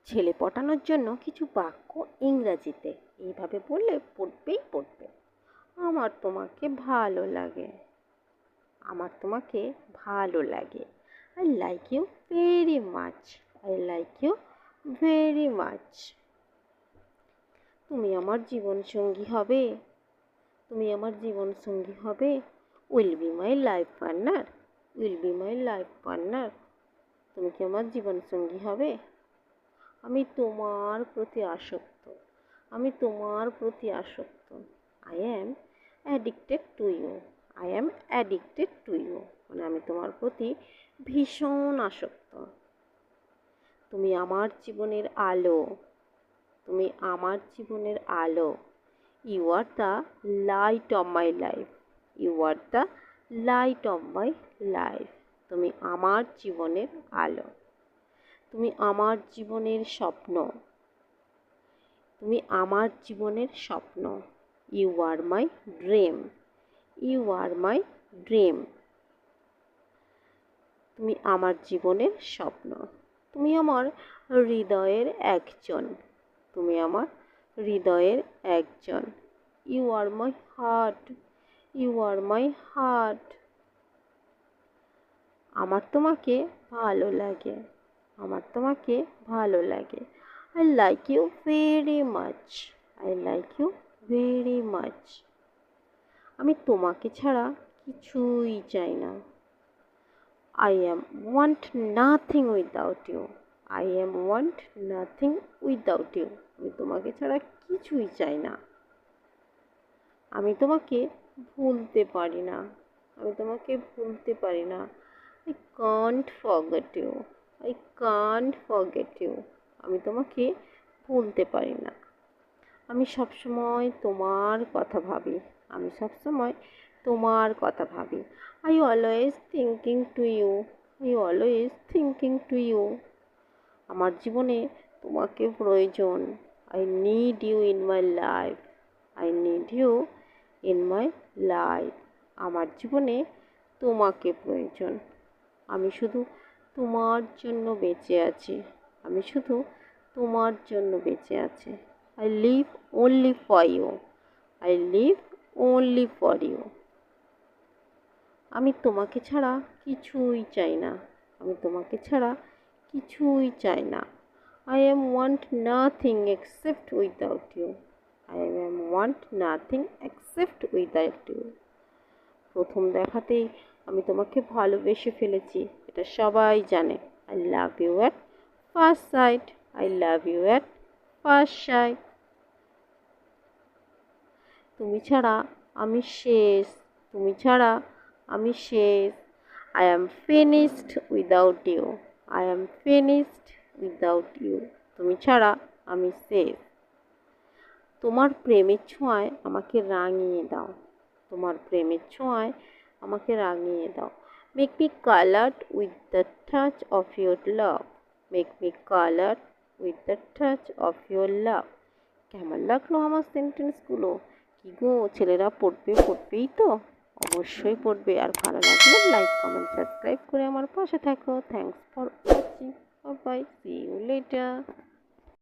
ছেলে পটানোর জন্য কিছু বাক্য ইংরাজিতে এইভাবে বললে পড়বেই পড়বে। আমার তোমাকে ভালো লাগে। আমার তোমাকে ভালো লাগে। I like you very much. I like you very much. তুমি আমার জীবনসঙ্গী হবে। তুমি আমার জীবনসঙ্গী হবে। Will be my life partner. Will be my life partner. তুমি কি আমার জীবনসঙ্গী হবে? আমি তোমার প্রতি আসক্ত। আমি তোমার প্রতি আসক্ত। I am addicted to you. I am addicted to you. মানে আমি তোমার প্রতি ভীষণ আসক্ত। তুমি আমার জীবনের আলো। তুমি আমার জীবনের আলো। You are the light of my life. You are the light of my life. তুমি আমার জীবনের আলো। তুমি আমার জীবনের স্বপ্ন। তুমি আমার জীবনের স্বপ্ন। You are my dream. You are my dream. তুমি আমার জীবনের স্বপ্ন। তুমি আমার হৃদয়ের একজন। তুমি আমার হৃদয়ের একজন। You are my heart. You are my heart. আমার তোমাকে ভালো লাগে। আমার তোমাকে ভালো লাগে। I like you very much. I like you very much. আমি তোমাকে ছাড়া কিছুই চাই না। I am want nothing without you. I am want nothing without you. আমি তোমাকে ছাড়া কিছুই চাই না। আমি তোমাকে ভুলতে পারি না। আমি তোমাকে ভুলতে পারি না। I can't forget you. I can't forget you. আমি তোমাকে ভুলতে পারি না। আমি সবসময় তোমার কথা ভাবি। আমি সবসময় তোমার কথা ভাবি। I always thinking to you. I always thinking to you. আমার জীবনে তোমাকে প্রয়োজন। I need you in my life. I need you in my life. আমার জীবনে তোমাকে প্রয়োজন। আমি শুধু তোমার জন্য বেঁচে আছি। আমি শুধু তোমার জন্য বেঁচে আছি। I live only for you. I live only for you. আমি তোমাকে ছাড়া কিছুই চাই না। আমি তোমাকে ছাড়া কিছুই চাই না। I am want nothing except without you. I am want nothing except without you. প্রথম দেখাতেই আমি তোমাকে ভালোবেসে ফেলেছি, এটা সবাই জানে। I love you at first sight. I love you at first sight. তুমি ছাড়া আমি শেষ। তুমি ছাড়া আমি শেষ। I am finished without you. I am finished without you. তুমি ছাড়া আমি শেষ। তোমার প্রেমের ছোঁয়ায় আমাকে রাঙিয়ে দাও। তোমার প্রেমের ছোঁয়ায় আমাকে রাঙিয়ে দাও। Make me coloured with the touch of your love. Make me coloured with the touch of your লাভ। কেমন লাগলো আমার সেন্টেন্সগুলো? কি গো, ছেলেরা পড়বেই তো? অবশ্যই পড়বে। আর ভালো লাগলে লাইক কমেন্ট সাবস্ক্রাইব করে আমার পাশে থাকো। Thanks for watching. Bye bye, see you letter.